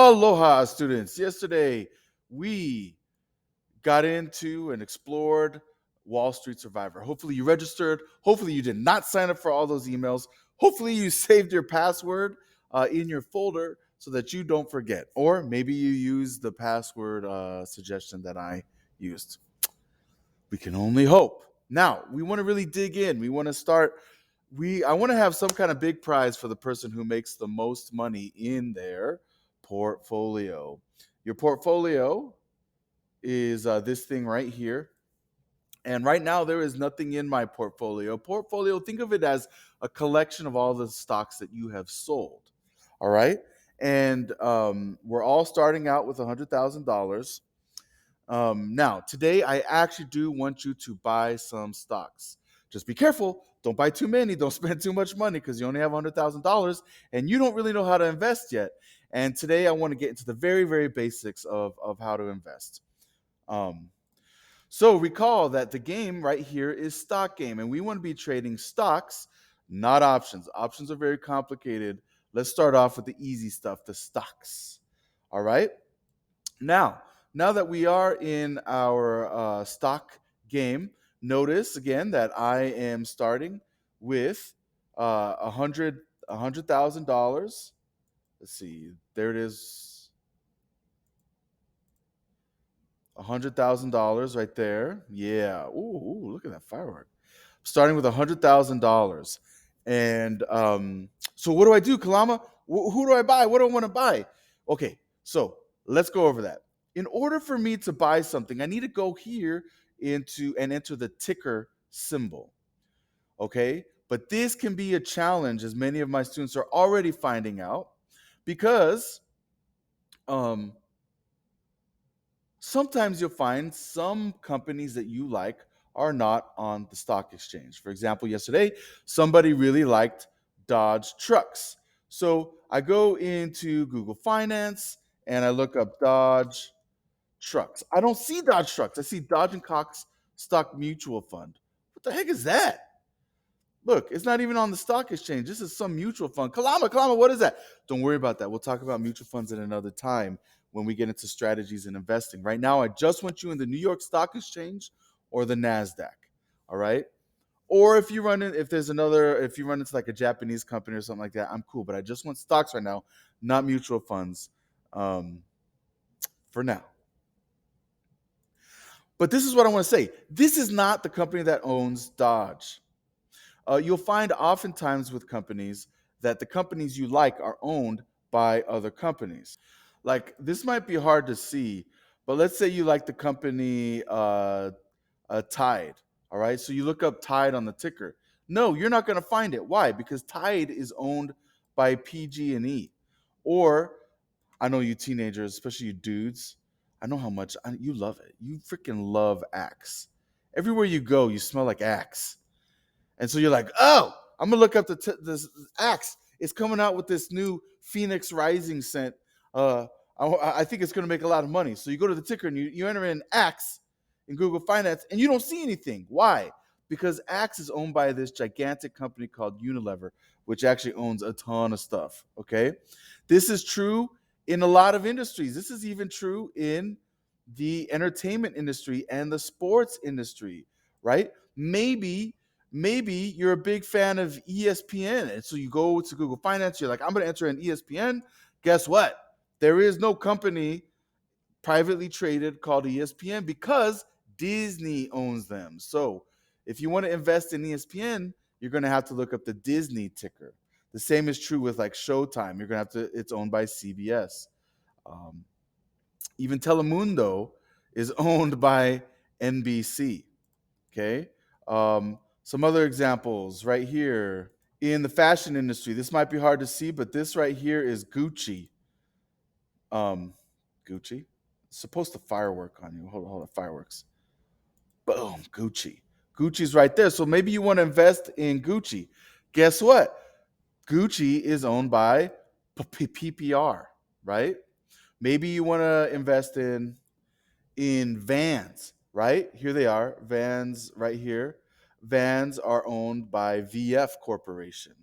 Aloha, students. Yesterday, we got into and explored Wall Street Survivor. Hopefully, you registered. Hopefully, you did not sign up for all those emails. Hopefully, you saved your password in your folder so that you don't forget. Or maybe you use the password suggestion that I used. We can only hope. Now, we want to really dig in. We want to start. I want to have some kind of big prize for the person who makes the most money in their portfolio. Your portfolio is this thing right here. And right now, there is nothing in my portfolio. Portfolio, think of it as a collection of all the stocks that you have sold. All right. And we're all starting out with $100,000. Now, today, I actually do want you to buy some stocks. Just be careful. Don't buy too many. Don't spend too much money because you only have $100,000 and you don't really know how to invest yet. And today, I want to get into the very, very basics of how to invest. Um, so recall that the game right here is stock game, and we want to be trading stocks, not options. Options are very complicated. Let's start off with the easy stuff, the stocks. All right. Now that we are in our stock game, notice again that I am starting with $100,000. Let's see, there it is, $100,000 right there. Yeah. Ooh, look at that firework. Starting with $100,000, and so what do I do, Kalama? Who do I buy? What do I want to buy? Okay, so let's go over that. In order for me to buy something, I need to go here into and enter the ticker symbol. Okay, but this can be a challenge, as many of my students are already finding out, because um, sometimes you'll find some companies that you like are not on the stock exchange. For example, yesterday, somebody really liked Dodge Trucks. So I go into Google Finance and I look up Dodge Trucks. I don't see Dodge Trucks. I see Dodge and Cox Stock Mutual Fund. What the heck is that? Look, it's not even on the stock exchange. This is some mutual fund. Kalama, what is that? Don't worry about that. We'll talk about mutual funds at another time when we get into strategies and investing. Right now, I just want you in the New York Stock Exchange or the NASDAQ. All right. Or if if you run into like a Japanese company or something like that, I'm cool. But I just want stocks right now, not mutual funds for now. But this is what I want to say. This is not the company that owns Dodge. You'll find oftentimes with companies that the companies you like are owned by other companies. Like this might be hard to see, but let's say you like the company Tide. All right, so you look up Tide on the ticker. No, you're not going to find it. Why? Because Tide is owned by PG&E. Or I know you teenagers, especially you dudes. I know how much you love it. You freaking love Axe. Everywhere you go, you smell like Axe. And so you're like, oh, I'm gonna look up this Axe. It's coming out with this new Phoenix Rising scent. I think it's gonna make a lot of money. So you go to the ticker and you enter in Axe in Google Finance, and you don't see anything. Why? Because Axe is owned by this gigantic company called Unilever, which actually owns a ton of stuff. Okay, this is true in a lot of industries. This is even true in the entertainment industry and the sports industry, right? Maybe you're a big fan of ESPN. And so you go to Google Finance, you're like, I'm going to enter in ESPN. Guess what? There is no company privately traded called ESPN because Disney owns them. So if you want to invest in ESPN, you're going to have to look up the Disney ticker. The same is true with like Showtime. You're going to have to, it's owned by CBS. Um, Even Telemundo is owned by NBC. Okay. Some other examples right here in the fashion industry. This might be hard to see, but this right here is Gucci. Um, Gucci. It's supposed to firework on you. Hold on, fireworks. Boom, Gucci. Gucci's right there. So maybe you want to invest in Gucci. Guess what? Gucci is owned by PPR, right? Maybe you want to invest in Vans, right? Here they are, Vans right here. Vans are owned by VF Corporation.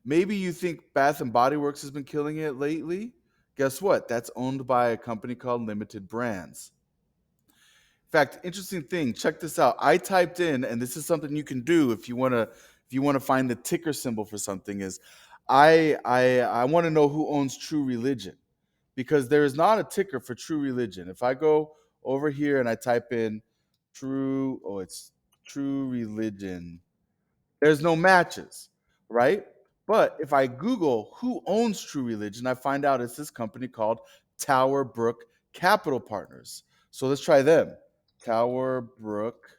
Maybe you think Bath and Body Works has been killing it lately. Guess what? That's owned by a company called Limited Brands. In fact, interesting thing. Check this out. I typed in, and this is something you can do if you want to find the ticker symbol for something. Is I want to know who owns True Religion because there is not a ticker for True Religion. If I go over here and I type in it's True Religion. There's no matches, right? But if I Google who owns True Religion, I find out it's this company called Tower Brook Capital Partners. So let's try them. Tower Brook.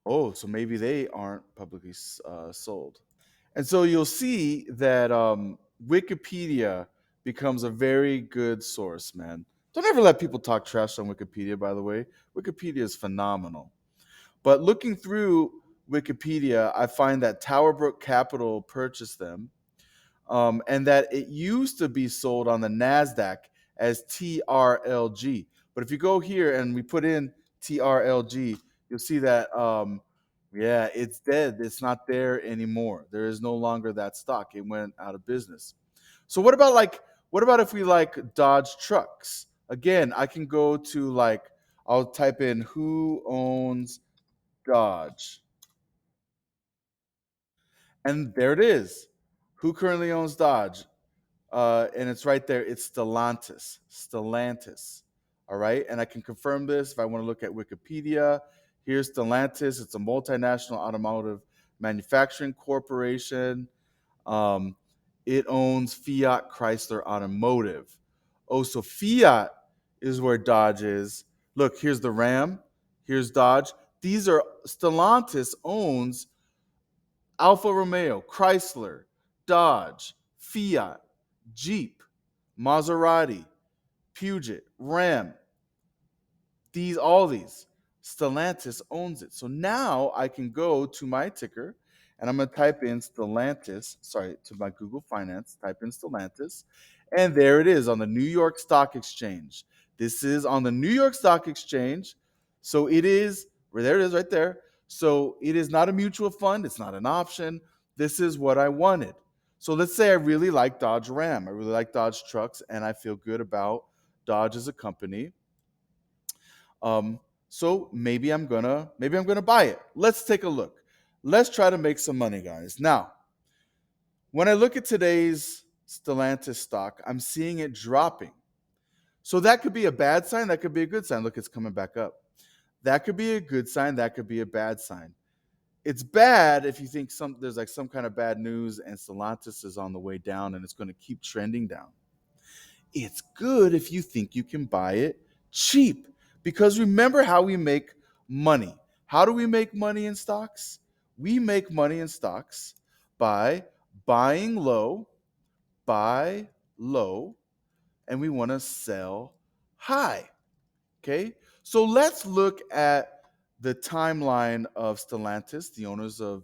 Oh, so maybe they aren't publicly sold. And so you'll see that Wikipedia becomes a very good source, man. Don't ever let people talk trash on Wikipedia, by the way. Wikipedia is phenomenal. But looking through Wikipedia, I find that Tower Brook Capital purchased them, and that it used to be sold on the NASDAQ as TRLG. But if you go here and we put in TRLG, you'll see that, yeah, it's dead. It's not there anymore. There is no longer that stock. It went out of business. So what about if we like Dodge trucks? Again, I can go to I'll type in who owns Dodge. And there it is. Who currently owns Dodge? And it's right there. It's Stellantis. Stellantis. All right. And I can confirm this if I want to look at Wikipedia. Here's Stellantis. It's a multinational automotive manufacturing corporation. Um, it owns Fiat Chrysler Automotive. Oh, so Fiat is where Dodge is. Look, here's the Ram. Here's Dodge. These are Stellantis owns Alfa Romeo, Chrysler, Dodge, Fiat, Jeep, Maserati, Puget, Ram, all these. Stellantis owns it. So now I can go to my ticker and I'm going to type in Stellantis, sorry, to my Google Finance, type in Stellantis, and there it is on the New York Stock Exchange. This is on the New York Stock Exchange. So it is, there it is right there. So it is not a mutual fund, it's not an option. This is what I wanted. So let's say I really like Dodge Ram, I really like Dodge trucks, and I feel good about Dodge as a company. So maybe I'm gonna buy it. Let's take a look. Let's try to make some money, guys. Now, when I look at today's Stellantis stock, I'm seeing it dropping. So that could be a bad sign. That could be a good sign. Look, it's coming back up. That could be a good sign. That could be a bad sign. It's bad if you think there's like some kind of bad news and Stellantis is on the way down and it's going to keep trending down. It's good if you think you can buy it cheap. Because remember how we make money. How do we make money in stocks? We make money in stocks by buying low, buy low, and we want to sell high. Okay, so let's look at the timeline of Stellantis, the owners of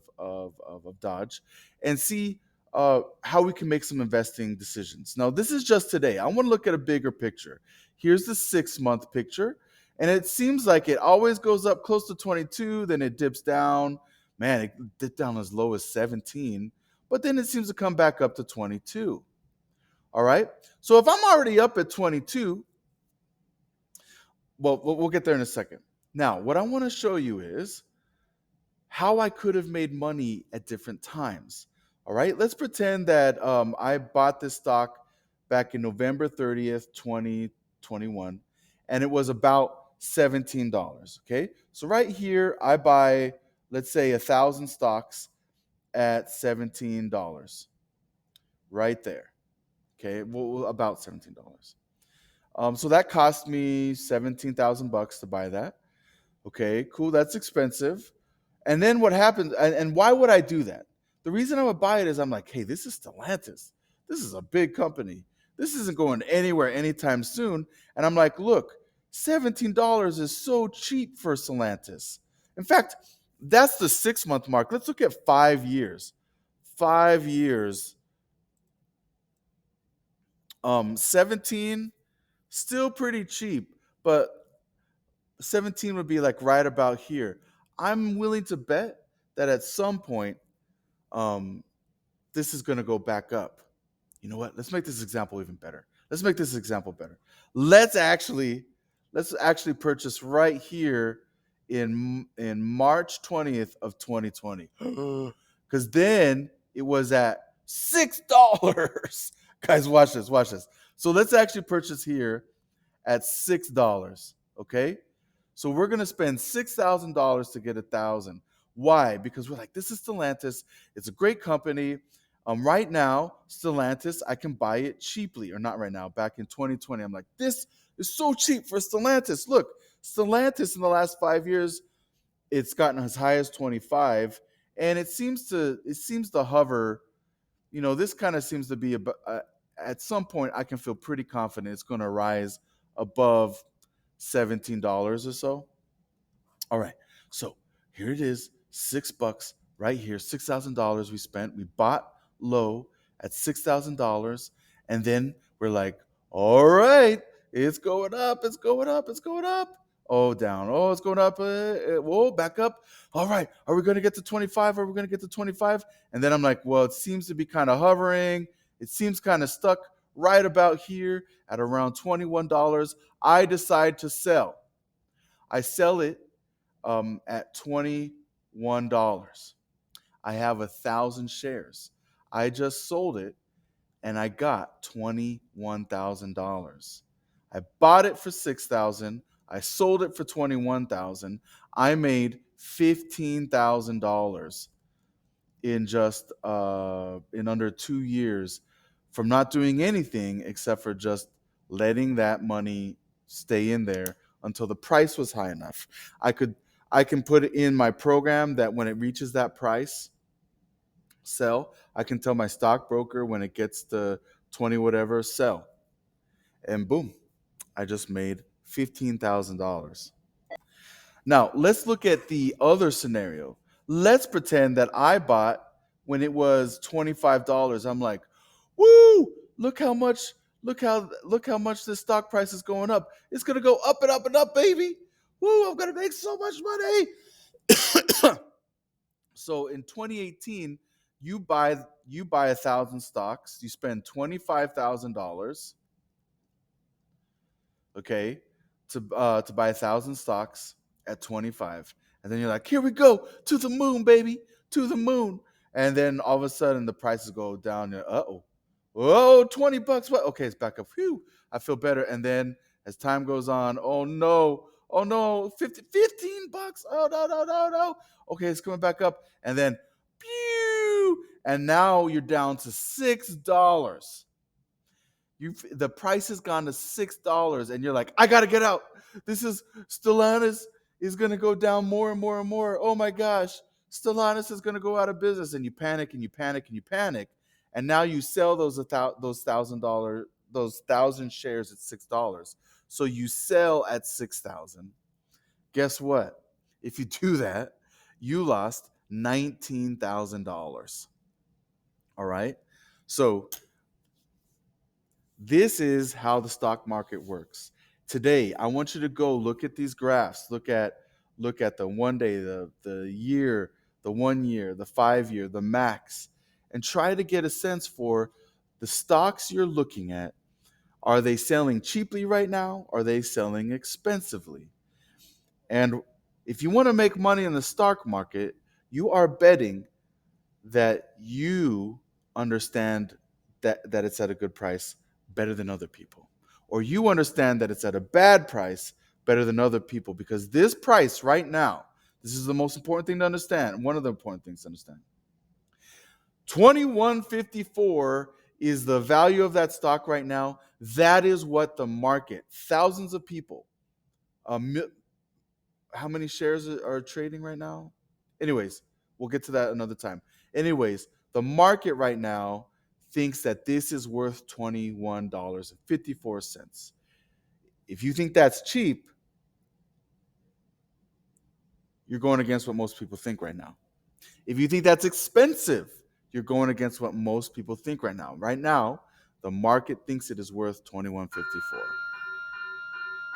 Dodge, and see how we can make some investing decisions. Now, this is just today. I want to look at a bigger picture. Here's the 6 month picture, and it seems like it always goes up close to 22, then it dips down. Man, it dipped down as low as 17, but then it seems to come back up to 22. All right. So if I'm already up at 22, well, we'll get there in a second. Now, what I want to show you is how I could have made money at different times. All right, let's pretend that I bought this stock back in November 30th, 2021, and it was about $17. Okay, so right here, I buy, let's say, 1,000 stocks at $17, right there. Okay, well, about $17. So that cost me 17,000 bucks to buy that. Okay, cool. That's expensive. And then what happens? And why would I do that? The reason I would buy it is I'm like, hey, this is Stellantis. This is a big company. This isn't going anywhere anytime soon. And I'm like, look, $17 is so cheap for Stellantis. In fact, that's the 6 month mark. Let's look at 5 years. 5 years. 17, still pretty cheap, but 17 would be like right about here. I'm willing to bet that at some point um, this is going to go back up. You know what? Let's make this example even better. Let's make this example better. Let's actually let's actually purchase right here in March 20th of 2020. Cuz then it was at $6. Guys, watch this, watch this. So let's actually purchase here at $6, okay? So we're going to spend $6,000 to get 1,000. Why? Because we're like, this is Stellantis. It's a great company. Right now, Stellantis, I can buy it cheaply, or not right now, back in 2020. I'm like, this is so cheap for Stellantis. Look, Stellantis in the last 5 years, it's gotten as high as 25, and it seems to hover. This kind of seems to be at some point I can feel pretty confident it's going to rise above $17 or so. All right. So here it is, $6 right here, $6,000 we spent. We bought low at $6,000. And then we're like, all right, it's going up, it's going up, it's going up. Oh, down. Oh, it's going up. Whoa, back up. All right. Are we going to get to 25? Are we going to get to 25? And then I'm like, well, it seems to be kind of hovering. It seems kind of stuck right about here at around $21. I decide to sell. I sell it at $21. I have 1,000 shares. I just sold it and I got $21,000. I bought it for $6,000. I sold it for $21,000. I made $15,000 in under 2 years from not doing anything except for just letting that money stay in there until the price was high enough. I can put it in my program that when it reaches that price, sell. I can tell my stockbroker when it gets to 20 whatever, sell. And boom, I just made $15,000. Now, let's look at the other scenario. Let's pretend that I bought when it was $25. I'm like, "Woo! Look how much this stock price is going up. It's going to go up and up and up, baby. Woo, I'm going to make so much money." So in 2018, you buy 1,000 stocks, you spend $25,000, okay, to buy 1,000 stocks at 25, and then you're like, here we go to the moon, baby, to the moon, and then all of a sudden the prices go down. And whoa, $20, what? Okay, it's back up. Phew, I feel better. And then as time goes on, oh no, 15 bucks. Oh no, no, no, no. Okay, it's coming back up, and then pew, and now you're down to $6. The price has gone to $6, and you're like, I gotta get out. This is Stellantis is gonna go down more and more and more. Oh my gosh, Stellantis is gonna go out of business, and you panic and you panic and you panic, and now you sell those $1,000 those 1,000 shares at $6. So you sell at 6,000. Guess what? If you do that, you lost $19,000. All right. So this is how the stock market works. Today, I want you to go look at these graphs. Look at the 1 day, the year, the 1 year, the 5 year, the max, and try to get a sense for the stocks you're looking at. Are they selling cheaply right now? Are they selling expensively? And if you want to make money in the stock market, you are betting that you understand that it's at a good price better than other people. Or you understand that it's at a bad price better than other people, because this price right now, this is the most important thing to understand. One of the important things to understand. 2154 is the value of that stock right now. That is what the market, thousands of people, how many shares are trading right now? Anyways, we'll get to that another time. Anyways, the market right now thinks that this is worth $21.54. If you think that's cheap, you're going against what most people think right now. If you think that's expensive, you're going against what most people think right now. Right now, the market thinks it is worth $21.54.